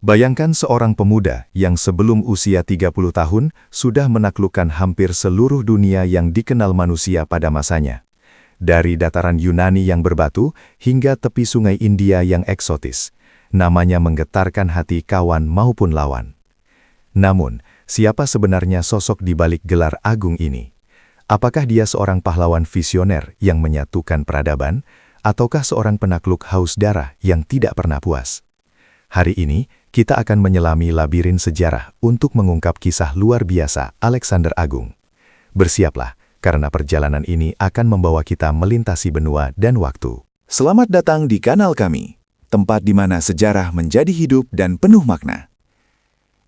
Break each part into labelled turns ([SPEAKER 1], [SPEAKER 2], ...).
[SPEAKER 1] Bayangkan seorang pemuda yang sebelum usia 30 tahun sudah menaklukkan hampir seluruh dunia yang dikenal manusia pada masanya. Dari dataran Yunani yang berbatu hingga tepi sungai India yang eksotis. Namanya menggetarkan hati kawan maupun lawan. Namun, siapa sebenarnya sosok di balik gelar agung ini? Apakah dia seorang pahlawan visioner yang menyatukan peradaban, ataukah seorang penakluk haus darah yang tidak pernah puas? Hari ini, kita akan menyelami labirin sejarah untuk mengungkap kisah luar biasa Alexander Agung. Bersiaplah, karena perjalanan ini akan membawa kita melintasi benua dan waktu.
[SPEAKER 2] Selamat datang di kanal kami, tempat di mana sejarah menjadi hidup dan penuh makna.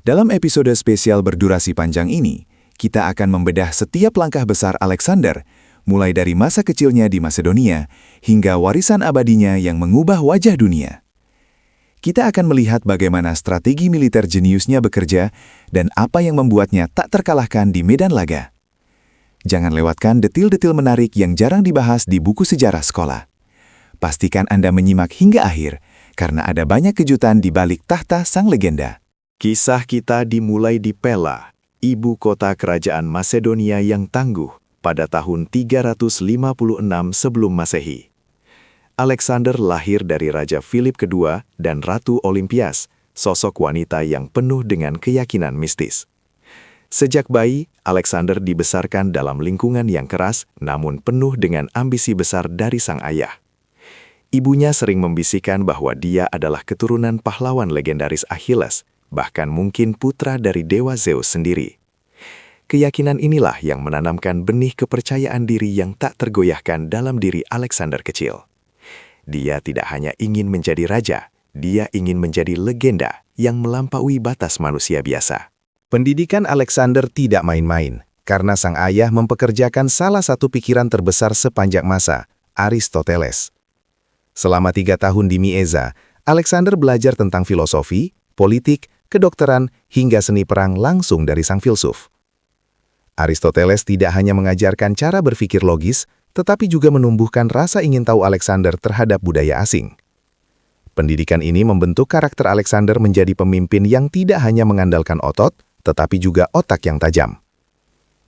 [SPEAKER 2] Dalam episode spesial berdurasi panjang ini, kita akan membedah setiap langkah besar Alexander, mulai dari masa kecilnya di Macedonia hingga warisan abadinya yang mengubah wajah dunia. Kita akan melihat bagaimana strategi militer jeniusnya bekerja dan apa yang membuatnya tak terkalahkan di medan laga. Jangan lewatkan detil-detil menarik yang jarang dibahas di buku sejarah sekolah. Pastikan Anda menyimak hingga akhir, karena ada banyak kejutan di balik tahta sang legenda.
[SPEAKER 3] Kisah kita dimulai di Pella, ibu kota kerajaan Macedonia yang tangguh, pada tahun 356 sebelum Masehi. Alexander lahir dari Raja Philip II dan Ratu Olympias, sosok wanita yang penuh dengan keyakinan mistis. Sejak bayi, Alexander dibesarkan dalam lingkungan yang keras namun penuh dengan ambisi besar dari sang ayah. Ibunya sering membisikkan bahwa dia adalah keturunan pahlawan legendaris Achilles, bahkan mungkin putra dari dewa Zeus sendiri. Keyakinan inilah yang menanamkan benih kepercayaan diri yang tak tergoyahkan dalam diri Alexander kecil. Dia tidak hanya ingin menjadi raja, dia ingin menjadi legenda yang melampaui batas manusia biasa.
[SPEAKER 4] Pendidikan Alexander tidak main-main, karena sang ayah mempekerjakan salah satu pikiran terbesar sepanjang masa, Aristoteles. Selama 3 tahun di Mieza, Alexander belajar tentang filosofi, politik, kedokteran, hingga seni perang langsung dari sang filsuf. Aristoteles tidak hanya mengajarkan cara berpikir logis, tetapi juga menumbuhkan rasa ingin tahu Alexander terhadap budaya asing. Pendidikan ini membentuk karakter Alexander menjadi pemimpin yang tidak hanya mengandalkan otot, tetapi juga otak yang tajam.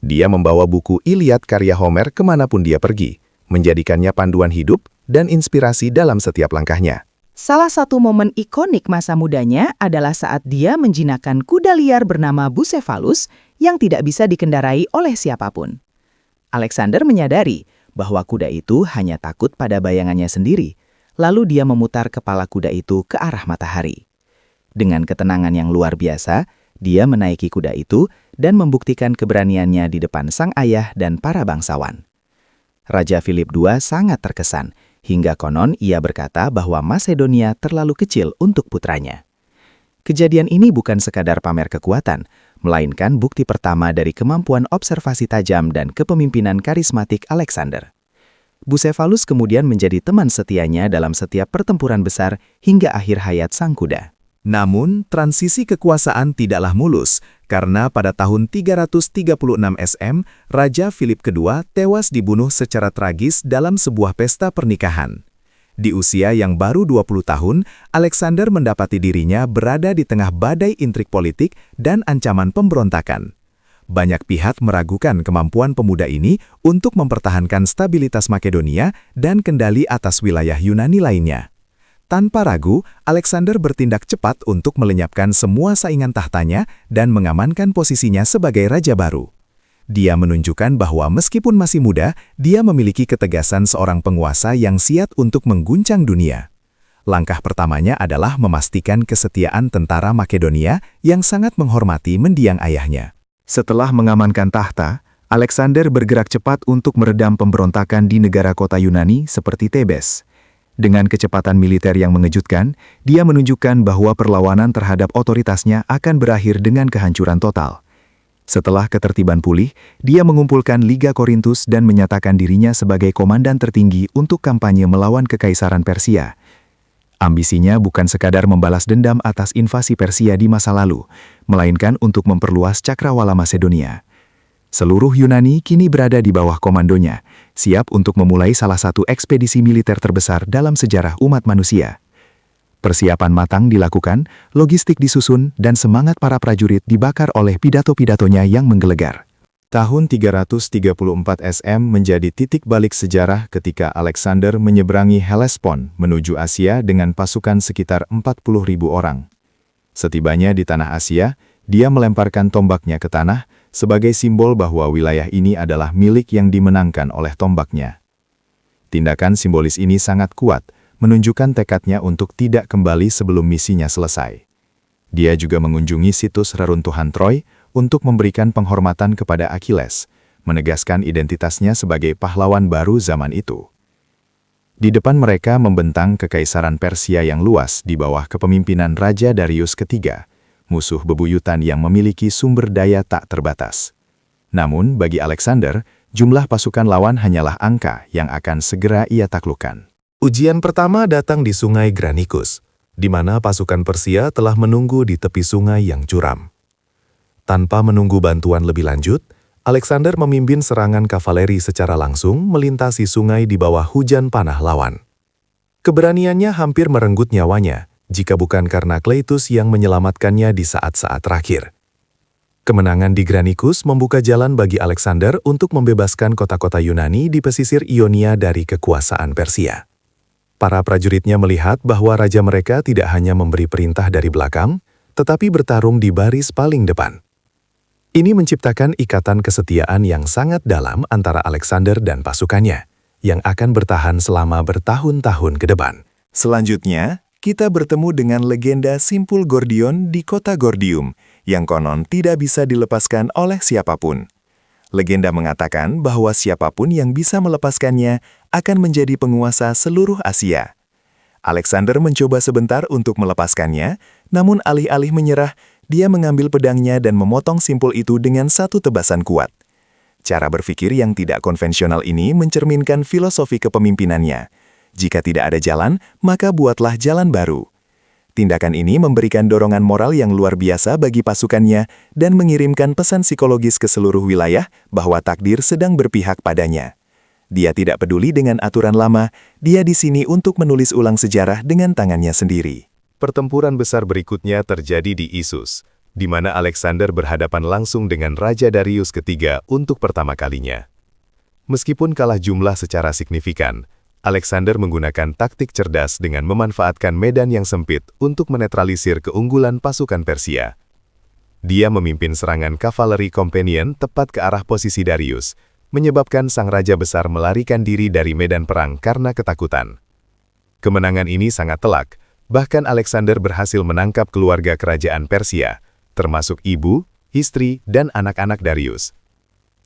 [SPEAKER 4] Dia membawa buku Iliad karya Homer kemanapun dia pergi, menjadikannya panduan hidup dan inspirasi dalam setiap langkahnya.
[SPEAKER 5] Salah satu momen ikonik masa mudanya adalah saat dia menjinakkan kuda liar bernama Bucephalus yang tidak bisa dikendarai oleh siapapun. Alexander menyadari bahwa kuda itu hanya takut pada bayangannya sendiri, lalu dia memutar kepala kuda itu ke arah matahari. Dengan ketenangan yang luar biasa, dia menaiki kuda itu dan membuktikan keberaniannya di depan sang ayah dan para bangsawan. Raja Philip II sangat terkesan, hingga konon ia berkata bahwa Macedonia terlalu kecil untuk putranya. Kejadian ini bukan sekadar pamer kekuatan, melainkan bukti pertama dari kemampuan observasi tajam dan kepemimpinan karismatik Alexander. Bucephalus kemudian menjadi teman setianya dalam setiap pertempuran besar hingga akhir hayat sang kuda.
[SPEAKER 1] Namun, transisi kekuasaan tidaklah mulus, karena pada tahun 336 SM, Raja Philip II tewas dibunuh secara tragis dalam sebuah pesta pernikahan. Di usia yang baru 20 tahun, Alexander mendapati dirinya berada di tengah badai intrik politik dan ancaman pemberontakan. Banyak pihak meragukan kemampuan pemuda ini untuk mempertahankan stabilitas Makedonia dan kendali atas wilayah Yunani lainnya. Tanpa ragu, Alexander bertindak cepat untuk melenyapkan semua saingan tahtanya dan mengamankan posisinya sebagai raja baru. Dia menunjukkan bahwa meskipun masih muda, dia memiliki ketegasan seorang penguasa yang siap untuk mengguncang dunia. Langkah pertamanya adalah memastikan kesetiaan tentara Makedonia yang sangat menghormati mendiang ayahnya.
[SPEAKER 2] Setelah mengamankan tahta, Alexander bergerak cepat untuk meredam pemberontakan di negara kota Yunani seperti Thebes. Dengan kecepatan militer yang mengejutkan, dia menunjukkan bahwa perlawanan terhadap otoritasnya akan berakhir dengan kehancuran total. Setelah ketertiban pulih, dia mengumpulkan Liga Korintus dan menyatakan dirinya sebagai komandan tertinggi untuk kampanye melawan Kekaisaran Persia. Ambisinya bukan sekadar membalas dendam atas invasi Persia di masa lalu, melainkan untuk memperluas cakrawala Macedonia. Seluruh Yunani kini berada di bawah komandonya, siap untuk memulai salah satu ekspedisi militer terbesar dalam sejarah umat manusia. Persiapan matang dilakukan, logistik disusun, dan semangat para prajurit dibakar oleh pidato-pidatonya yang menggelegar.
[SPEAKER 1] Tahun 334 SM menjadi titik balik sejarah ketika Alexander menyeberangi Hellespont menuju Asia dengan pasukan sekitar 40.000 orang. Setibanya di tanah Asia, dia melemparkan tombaknya ke tanah sebagai simbol bahwa wilayah ini adalah milik yang dimenangkan oleh tombaknya. Tindakan simbolis ini sangat kuat, menunjukkan tekadnya untuk tidak kembali sebelum misinya selesai. Dia juga mengunjungi situs reruntuhan Troy untuk memberikan penghormatan kepada Achilles, menegaskan identitasnya sebagai pahlawan baru zaman itu. Di depan mereka membentang kekaisaran Persia yang luas di bawah kepemimpinan Raja Darius III, musuh bebuyutan yang memiliki sumber daya tak terbatas. Namun, bagi Alexander, jumlah pasukan lawan hanyalah angka yang akan segera ia taklukkan.
[SPEAKER 6] Ujian pertama datang di Sungai Granicus, di mana pasukan Persia telah menunggu di tepi sungai yang curam. Tanpa menunggu bantuan lebih lanjut, Alexander memimpin serangan kavaleri secara langsung melintasi sungai di bawah hujan panah lawan. Keberaniannya hampir merenggut nyawanya, jika bukan karena Cleitus yang menyelamatkannya di saat-saat terakhir. Kemenangan di Granicus membuka jalan bagi Alexander untuk membebaskan kota-kota Yunani di pesisir Ionia dari kekuasaan Persia. Para prajuritnya melihat bahwa raja mereka tidak hanya memberi perintah dari belakang, tetapi bertarung di baris paling depan. Ini menciptakan ikatan kesetiaan yang sangat dalam antara Alexander dan pasukannya, yang akan bertahan selama bertahun-tahun ke depan.
[SPEAKER 3] Selanjutnya, kita bertemu dengan legenda Simpul Gordion di kota Gordium, yang konon tidak bisa dilepaskan oleh siapapun. Legenda mengatakan bahwa siapapun yang bisa melepaskannya akan menjadi penguasa seluruh Asia. Alexander mencoba sebentar untuk melepaskannya, namun alih-alih menyerah, dia mengambil pedangnya dan memotong simpul itu dengan satu tebasan kuat. Cara berpikir yang tidak konvensional ini mencerminkan filosofi kepemimpinannya. Jika tidak ada jalan, maka buatlah jalan baru. Tindakan ini memberikan dorongan moral yang luar biasa bagi pasukannya dan mengirimkan pesan psikologis ke seluruh wilayah bahwa takdir sedang berpihak padanya. Dia tidak peduli dengan aturan lama, dia di sini untuk menulis ulang sejarah dengan tangannya sendiri.
[SPEAKER 6] Pertempuran besar berikutnya terjadi di Issus, di mana Alexander berhadapan langsung dengan Raja Darius III untuk pertama kalinya. Meskipun kalah jumlah secara signifikan, Alexander menggunakan taktik cerdas dengan memanfaatkan medan yang sempit untuk menetralisir keunggulan pasukan Persia. Dia memimpin serangan kavaleri companion tepat ke arah posisi Darius, menyebabkan sang raja besar melarikan diri dari medan perang karena ketakutan. Kemenangan ini sangat telak, bahkan Alexander berhasil menangkap keluarga kerajaan Persia, termasuk ibu, istri, dan anak-anak Darius.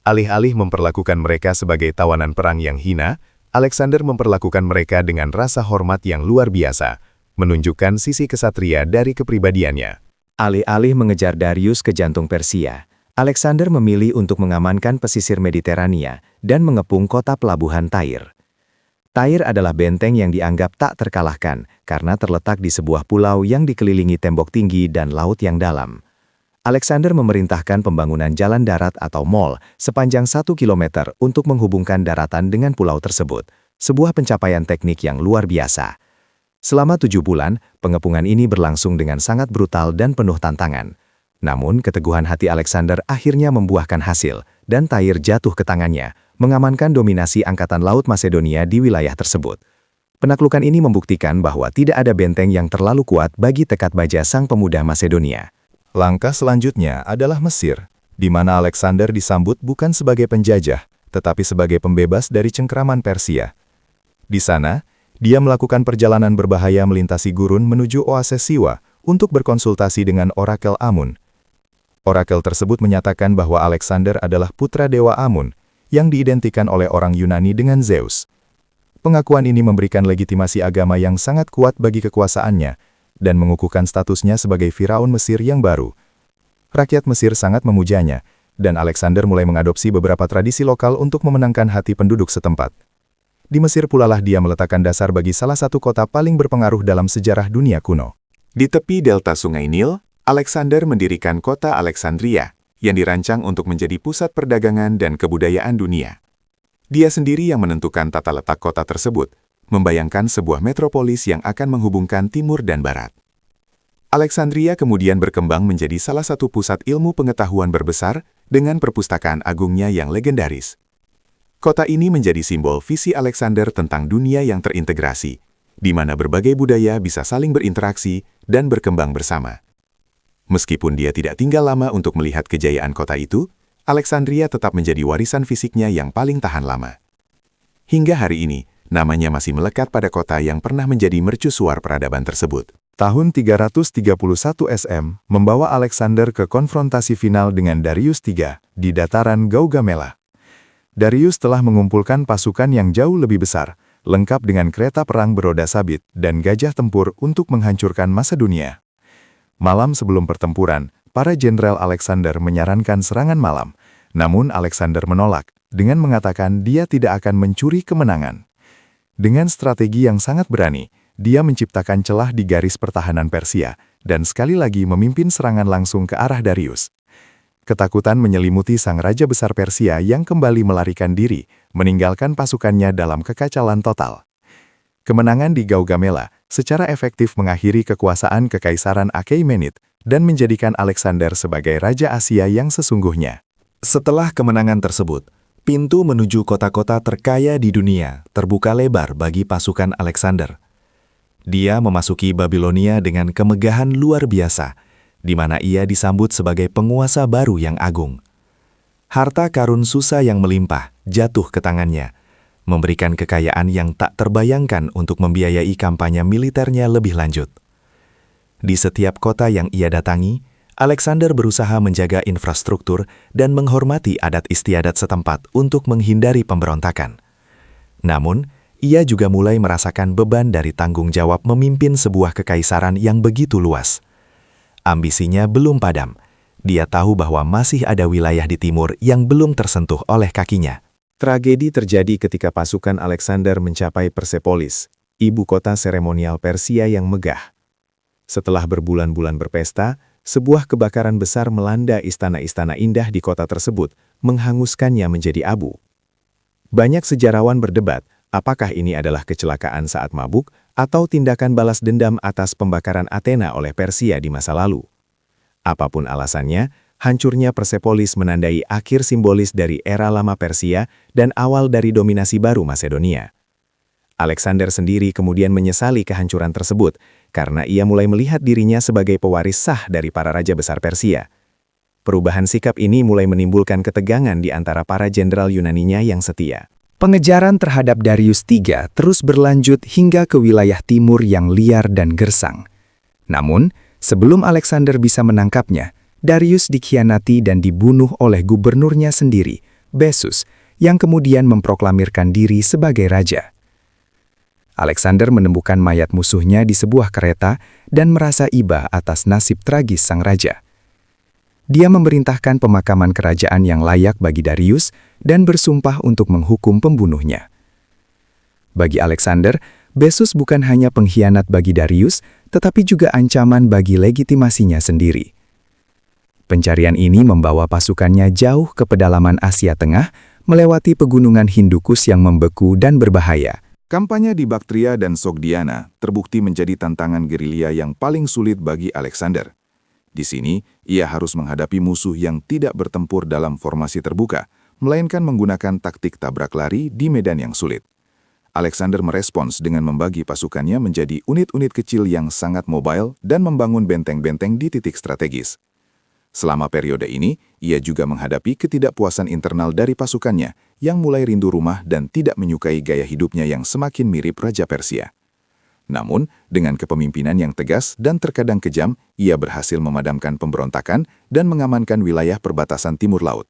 [SPEAKER 6] Alih-alih memperlakukan mereka sebagai tawanan perang yang hina, Alexander memperlakukan mereka dengan rasa hormat yang luar biasa, menunjukkan sisi kesatria dari kepribadiannya.
[SPEAKER 4] Alih-alih mengejar Darius ke jantung Persia, Alexander memilih untuk mengamankan pesisir Mediterania dan mengepung kota pelabuhan Tyre. Tyre adalah benteng yang dianggap tak terkalahkan karena terletak di sebuah pulau yang dikelilingi tembok tinggi dan laut yang dalam. Alexander memerintahkan pembangunan jalan darat atau mall sepanjang 1 kilometer untuk menghubungkan daratan dengan pulau tersebut, sebuah pencapaian teknik yang luar biasa. Selama 7 bulan, pengepungan ini berlangsung dengan sangat brutal dan penuh tantangan. Namun, keteguhan hati Alexander akhirnya membuahkan hasil, dan Tyre jatuh ke tangannya, mengamankan dominasi Angkatan Laut Masedonia di wilayah tersebut. Penaklukan ini membuktikan bahwa tidak ada benteng yang terlalu kuat bagi tekad baja sang pemuda Masedonia.
[SPEAKER 1] Langkah selanjutnya adalah Mesir, di mana Alexander disambut bukan sebagai penjajah, tetapi sebagai pembebas dari cengkraman Persia. Di sana, dia melakukan perjalanan berbahaya melintasi gurun menuju oasis Siwa untuk berkonsultasi dengan Orakel Amun. Orakel tersebut menyatakan bahwa Alexander adalah putra dewa Amun, yang diidentikan oleh orang Yunani dengan Zeus. Pengakuan ini memberikan legitimasi agama yang sangat kuat bagi kekuasaannya, dan mengukuhkan statusnya sebagai Firaun Mesir yang baru. Rakyat Mesir sangat memujanya, dan Alexander mulai mengadopsi beberapa tradisi lokal untuk memenangkan hati penduduk setempat. Di Mesir pulalah dia meletakkan dasar bagi salah satu kota paling berpengaruh dalam sejarah dunia kuno.
[SPEAKER 3] Di tepi delta Sungai Nil, Alexander mendirikan kota Alexandria, yang dirancang untuk menjadi pusat perdagangan dan kebudayaan dunia. Dia sendiri yang menentukan tata letak kota tersebut,
[SPEAKER 2] membayangkan sebuah metropolis yang akan menghubungkan timur dan barat. Alexandria kemudian berkembang menjadi salah satu pusat ilmu pengetahuan berbesar dengan perpustakaan agungnya yang legendaris. Kota ini menjadi simbol visi Alexander tentang dunia yang terintegrasi, di mana berbagai budaya bisa saling berinteraksi dan berkembang bersama. Meskipun dia tidak tinggal lama untuk melihat kejayaan kota itu, Alexandria tetap menjadi warisan fisiknya yang paling tahan lama. Hingga hari ini, namanya masih melekat pada kota yang pernah menjadi mercusuar peradaban tersebut.
[SPEAKER 4] Tahun 331 SM membawa Alexander ke konfrontasi final dengan Darius III di dataran Gaugamela. Darius telah mengumpulkan pasukan yang jauh lebih besar, lengkap dengan kereta perang beroda sabit dan gajah tempur untuk menghancurkan Masedonia. Malam sebelum pertempuran, para jenderal Alexander menyarankan serangan malam, namun Alexander menolak dengan mengatakan dia tidak akan mencuri kemenangan. Dengan strategi yang sangat berani, dia menciptakan celah di garis pertahanan Persia dan sekali lagi memimpin serangan langsung ke arah Darius. Ketakutan menyelimuti sang raja besar Persia yang kembali melarikan diri, meninggalkan pasukannya dalam kekacauan total. Kemenangan di Gaugamela secara efektif mengakhiri kekuasaan Kekaisaran Achaemenid dan menjadikan Alexander sebagai Raja Asia yang sesungguhnya.
[SPEAKER 2] Setelah kemenangan tersebut, pintu menuju kota-kota terkaya di dunia terbuka lebar bagi pasukan Alexander. Dia memasuki Babilonia dengan kemegahan luar biasa, di mana ia disambut sebagai penguasa baru yang agung. Harta karun Susa yang melimpah jatuh ke tangannya, memberikan kekayaan yang tak terbayangkan untuk membiayai kampanye militernya lebih lanjut. Di setiap kota yang ia datangi, Alexander berusaha menjaga infrastruktur dan menghormati adat istiadat setempat untuk menghindari pemberontakan. Namun, ia juga mulai merasakan beban dari tanggung jawab memimpin sebuah kekaisaran yang begitu luas. Ambisinya belum padam. Dia tahu bahwa masih ada wilayah di timur yang belum tersentuh oleh kakinya.
[SPEAKER 3] Tragedi terjadi ketika pasukan Alexander mencapai Persepolis, ibu kota seremonial Persia yang megah. Setelah berbulan-bulan berpesta, sebuah kebakaran besar melanda istana-istana indah di kota tersebut, menghanguskannya menjadi abu. Banyak sejarawan berdebat, apakah ini adalah kecelakaan saat mabuk atau tindakan balas dendam atas pembakaran Athena oleh Persia di masa lalu. Apapun alasannya, hancurnya Persepolis menandai akhir simbolis dari era lama Persia dan awal dari dominasi baru Masedonia. Alexander sendiri kemudian menyesali kehancuran tersebut karena ia mulai melihat dirinya sebagai pewaris sah dari para raja besar Persia. Perubahan sikap ini mulai menimbulkan ketegangan di antara para jenderal Yunaninya yang setia.
[SPEAKER 7] Pengejaran terhadap Darius III terus berlanjut hingga ke wilayah timur yang liar dan gersang. Namun, sebelum Alexander bisa menangkapnya, Darius dikhianati dan dibunuh oleh gubernurnya sendiri, Bessus, yang kemudian memproklamirkan diri sebagai raja. Alexander menemukan mayat musuhnya di sebuah kereta dan merasa iba atas nasib tragis sang raja. Dia memerintahkan pemakaman kerajaan yang layak bagi Darius dan bersumpah untuk menghukum pembunuhnya. Bagi Alexander, Bessus bukan hanya pengkhianat bagi Darius, tetapi juga ancaman bagi legitimasinya sendiri. Pencarian ini membawa pasukannya jauh ke pedalaman Asia Tengah, melewati pegunungan Hindukus yang membeku dan berbahaya.
[SPEAKER 2] Kampanye di Baktria dan Sogdiana terbukti menjadi tantangan gerilya yang paling sulit bagi Alexander. Di sini, ia harus menghadapi musuh yang tidak bertempur dalam formasi terbuka, melainkan menggunakan taktik tabrak lari di medan yang sulit. Alexander merespons dengan membagi pasukannya menjadi unit-unit kecil yang sangat mobile dan membangun benteng-benteng di titik strategis. Selama periode ini, ia juga menghadapi ketidakpuasan internal dari pasukannya yang mulai rindu rumah dan tidak menyukai gaya hidupnya yang semakin mirip Raja Persia. Namun, dengan kepemimpinan yang tegas dan terkadang kejam, ia berhasil memadamkan pemberontakan dan mengamankan wilayah perbatasan timur laut.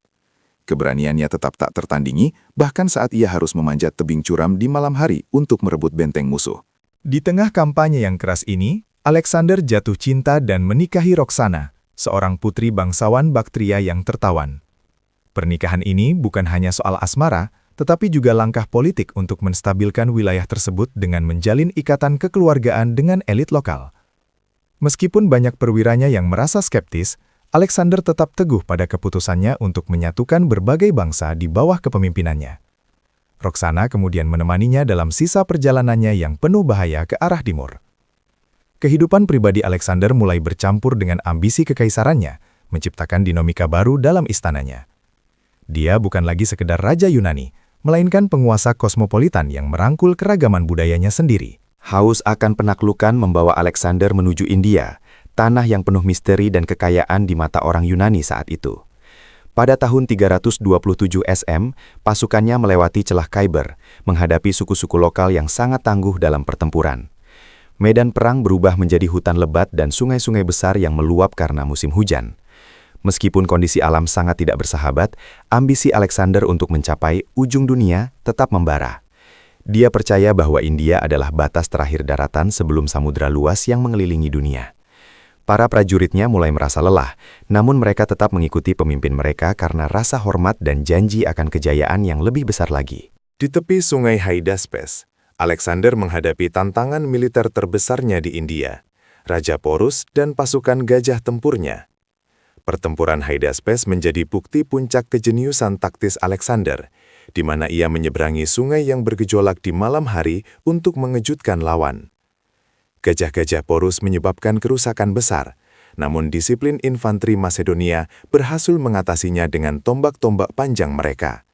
[SPEAKER 2] Keberaniannya tetap tak tertandingi, bahkan saat ia harus memanjat tebing curam di malam hari untuk merebut benteng musuh.
[SPEAKER 6] Di tengah kampanye yang keras ini, Alexander jatuh cinta dan menikahi Roxana, seorang putri bangsawan Baktria yang tertawan. Pernikahan ini bukan hanya soal asmara, tetapi juga langkah politik untuk menstabilkan wilayah tersebut dengan menjalin ikatan kekeluargaan dengan elit lokal. Meskipun banyak perwiranya yang merasa skeptis, Alexander tetap teguh pada keputusannya untuk menyatukan berbagai bangsa di bawah kepemimpinannya. Roxana kemudian menemaninya dalam sisa perjalanannya yang penuh bahaya ke arah timur. Kehidupan pribadi Alexander mulai bercampur dengan ambisi kekaisarannya, menciptakan dinamika baru dalam istananya. Dia bukan lagi sekedar raja Yunani, melainkan penguasa kosmopolitan yang merangkul keragaman budayanya sendiri.
[SPEAKER 4] Haus akan penaklukan membawa Alexander menuju India, tanah yang penuh misteri dan kekayaan di mata orang Yunani saat itu. Pada tahun 327 SM, pasukannya melewati celah Khyber, menghadapi suku-suku lokal yang sangat tangguh dalam pertempuran. Medan perang berubah menjadi hutan lebat dan sungai-sungai besar yang meluap karena musim hujan. Meskipun kondisi alam sangat tidak bersahabat, ambisi Alexander untuk mencapai ujung dunia tetap membara. Dia percaya bahwa India adalah batas terakhir daratan sebelum samudera luas yang mengelilingi dunia. Para prajuritnya mulai merasa lelah, namun mereka tetap mengikuti pemimpin mereka karena rasa hormat dan janji akan kejayaan yang lebih besar lagi.
[SPEAKER 6] Di tepi sungai Hydaspes, Alexander menghadapi tantangan militer terbesarnya di India, Raja Porus dan pasukan gajah tempurnya. Pertempuran Hydaspes menjadi bukti puncak kejeniusan taktis Alexander, di mana ia menyeberangi sungai yang bergejolak di malam hari untuk mengejutkan lawan. Gajah-gajah Porus menyebabkan kerusakan besar, namun disiplin infanteri Macedonia berhasil mengatasinya dengan tombak-tombak panjang mereka.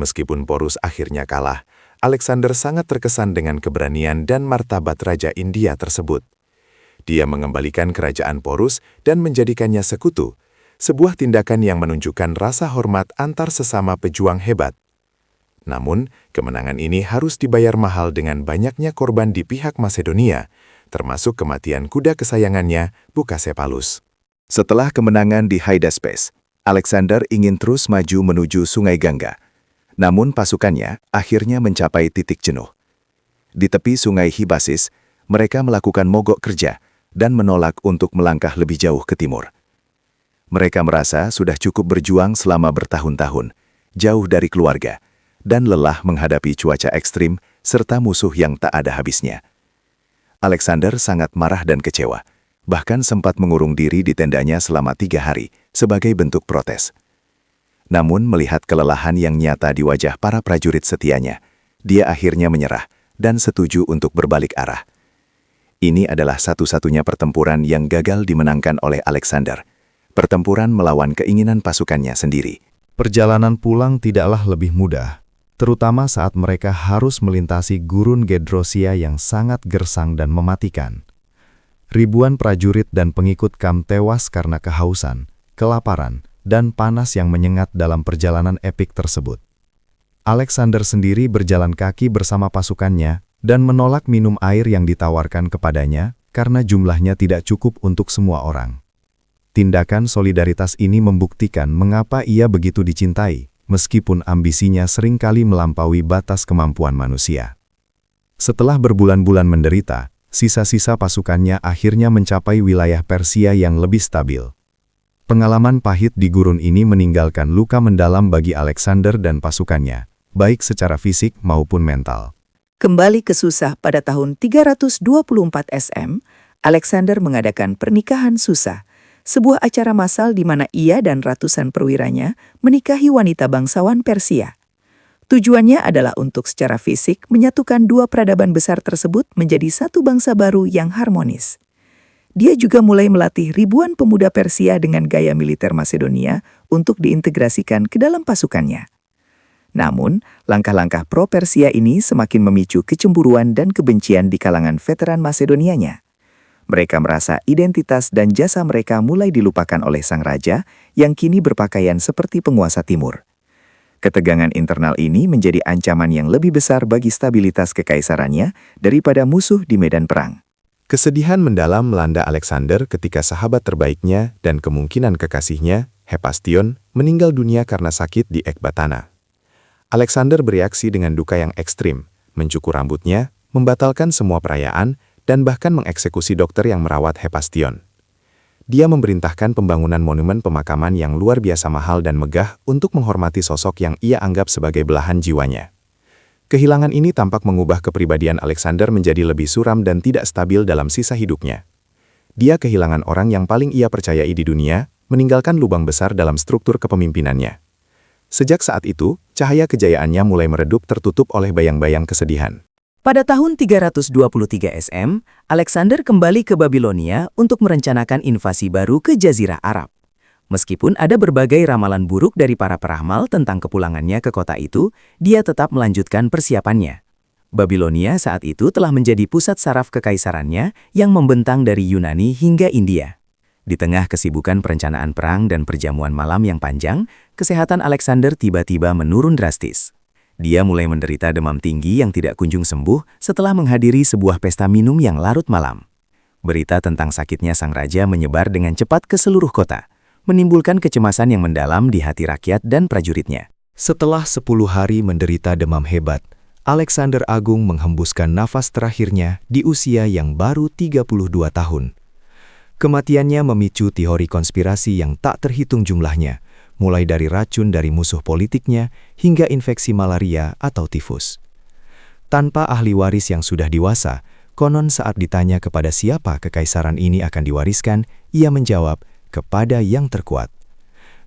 [SPEAKER 6] Meskipun Porus akhirnya kalah, Alexander sangat terkesan dengan keberanian dan martabat Raja India tersebut. Dia mengembalikan kerajaan Porus dan menjadikannya sekutu, sebuah tindakan yang menunjukkan rasa hormat antar sesama pejuang hebat. Namun, kemenangan ini harus dibayar mahal dengan banyaknya korban di pihak Macedonia, termasuk kematian kuda kesayangannya, Bucacephalus.
[SPEAKER 1] Setelah kemenangan di Hydaspes, Alexander ingin terus maju menuju Sungai Gangga. Namun pasukannya akhirnya mencapai titik jenuh. Di tepi Sungai Hydaspes, mereka melakukan mogok kerja dan menolak untuk melangkah lebih jauh ke timur. Mereka merasa sudah cukup berjuang selama bertahun-tahun, jauh dari keluarga, dan lelah menghadapi cuaca ekstrim serta musuh yang tak ada habisnya. Alexander sangat marah dan kecewa, bahkan sempat mengurung diri di tendanya selama 3 hari sebagai bentuk protes. Namun melihat kelelahan yang nyata di wajah para prajurit setianya, dia akhirnya menyerah dan setuju untuk berbalik arah. Ini adalah satu-satunya pertempuran yang gagal dimenangkan oleh Alexander, pertempuran melawan keinginan pasukannya sendiri.
[SPEAKER 6] Perjalanan pulang tidaklah lebih mudah, terutama saat mereka harus melintasi gurun Gedrosia yang sangat gersang dan mematikan. Ribuan prajurit dan pengikut Kam tewas karena kehausan, kelaparan, dan panas yang menyengat dalam perjalanan epik tersebut. Alexander sendiri berjalan kaki bersama pasukannya dan menolak minum air yang ditawarkan kepadanya karena jumlahnya tidak cukup untuk semua orang. Tindakan solidaritas ini membuktikan mengapa ia begitu dicintai, meskipun ambisinya seringkali melampaui batas kemampuan manusia. Setelah berbulan-bulan menderita, sisa-sisa pasukannya akhirnya mencapai wilayah Persia yang lebih stabil. Pengalaman pahit di gurun ini meninggalkan luka mendalam bagi Alexander dan pasukannya, baik secara fisik maupun mental.
[SPEAKER 5] Kembali ke Susa pada tahun 324 SM, Alexander mengadakan pernikahan Susa, sebuah acara massal di mana ia dan ratusan perwiranya menikahi wanita bangsawan Persia. Tujuannya adalah untuk secara fisik menyatukan dua peradaban besar tersebut menjadi satu bangsa baru yang harmonis. Dia juga mulai melatih ribuan pemuda Persia dengan gaya militer Macedonia untuk diintegrasikan ke dalam pasukannya. Namun, langkah-langkah pro-Persia ini semakin memicu kecemburuan dan kebencian di kalangan veteran Macedonianya. Mereka merasa identitas dan jasa mereka mulai dilupakan oleh sang raja yang kini berpakaian seperti penguasa timur. Ketegangan internal ini menjadi ancaman yang lebih besar bagi stabilitas kekaisarannya daripada musuh di medan perang.
[SPEAKER 6] Kesedihan mendalam melanda Alexander ketika sahabat terbaiknya dan kemungkinan kekasihnya, Hephaestion, meninggal dunia karena sakit di Ekbatana. Alexander bereaksi dengan duka yang ekstrim, mencukur rambutnya, membatalkan semua perayaan, dan bahkan mengeksekusi dokter yang merawat Hephaestion. Dia memerintahkan pembangunan monumen pemakaman yang luar biasa mahal dan megah untuk menghormati sosok yang ia anggap sebagai belahan jiwanya. Kehilangan ini tampak mengubah kepribadian Alexander menjadi lebih suram dan tidak stabil dalam sisa hidupnya. Dia kehilangan orang yang paling ia percayai di dunia, meninggalkan lubang besar dalam struktur kepemimpinannya. Sejak saat itu,
[SPEAKER 3] Cahaya kejayaannya mulai meredup tertutup oleh bayang-bayang kesedihan.
[SPEAKER 5] Pada tahun 323 SM, Alexander kembali ke Babilonia untuk merencanakan invasi baru ke Jazirah Arab. Meskipun ada berbagai ramalan buruk dari para peramal tentang kepulangannya ke kota itu, dia tetap melanjutkan persiapannya. Babilonia saat itu telah menjadi pusat saraf kekaisarannya yang membentang dari Yunani hingga India. Di tengah kesibukan perencanaan perang dan perjamuan malam yang panjang, kesehatan Alexander tiba-tiba menurun drastis. Dia mulai menderita demam tinggi yang tidak kunjung sembuh setelah menghadiri sebuah pesta minum yang larut malam. Berita tentang sakitnya sang raja menyebar dengan cepat ke seluruh kota, menimbulkan kecemasan yang mendalam di hati rakyat dan prajuritnya.
[SPEAKER 3] Setelah 10 hari menderita demam hebat, Alexander Agung menghembuskan nafas terakhirnya di usia yang baru 32 tahun. Kematiannya memicu teori konspirasi yang tak terhitung jumlahnya, mulai dari racun dari musuh politiknya hingga infeksi malaria atau tifus. Tanpa ahli waris yang sudah dewasa, konon saat ditanya kepada siapa kekaisaran ini akan diwariskan, ia menjawab, kepada yang terkuat.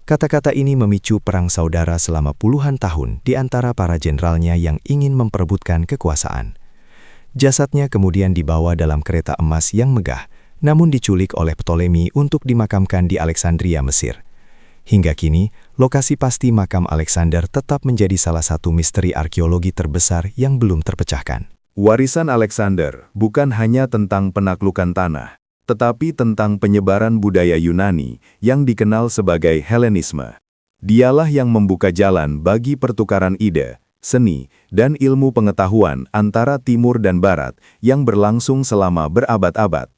[SPEAKER 3] Kata-kata ini memicu perang saudara selama puluhan tahun di antara para jenderalnya yang ingin memperebutkan kekuasaan. Jasadnya kemudian dibawa dalam kereta emas yang megah, namun diculik oleh Ptolemy untuk dimakamkan di Alexandria, Mesir. Hingga kini, lokasi pasti makam Alexander tetap menjadi salah satu misteri arkeologi terbesar yang belum terpecahkan.
[SPEAKER 6] Warisan Alexander bukan hanya tentang penaklukan tanah, tetapi tentang penyebaran budaya Yunani yang dikenal sebagai Helenisme. Dialah yang membuka jalan bagi pertukaran ide, seni, dan ilmu pengetahuan antara Timur dan Barat yang berlangsung selama berabad-abad.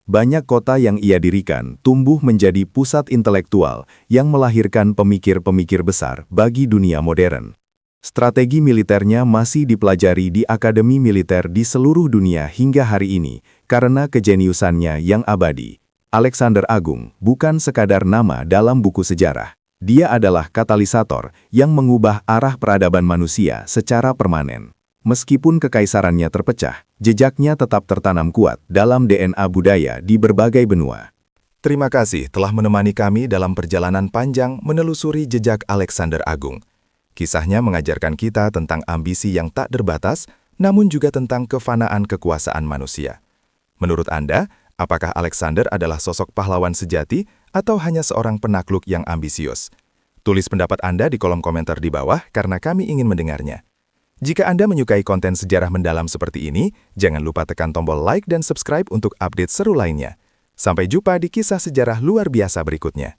[SPEAKER 6] Banyak kota yang ia dirikan tumbuh menjadi pusat intelektual yang melahirkan pemikir-pemikir besar bagi dunia modern. Strategi militernya masih dipelajari di akademi militer di seluruh dunia hingga hari ini karena kejeniusannya yang abadi. Alexander Agung bukan sekadar nama dalam buku sejarah. Dia adalah katalisator yang mengubah arah peradaban manusia secara permanen. Meskipun kekaisarannya terpecah, jejaknya tetap tertanam kuat dalam DNA budaya di berbagai benua. Terima kasih telah menemani kami dalam perjalanan panjang menelusuri jejak Alexander Agung. Kisahnya mengajarkan kita tentang ambisi yang tak terbatas, namun juga tentang kefanaan kekuasaan manusia. Menurut Anda, apakah Alexander adalah sosok pahlawan sejati atau hanya seorang penakluk yang ambisius? Tulis pendapat Anda di kolom komentar di bawah karena kami ingin mendengarnya. Jika Anda menyukai konten sejarah mendalam seperti ini, jangan lupa tekan tombol like dan subscribe untuk update seru lainnya. Sampai jumpa di kisah sejarah luar biasa berikutnya.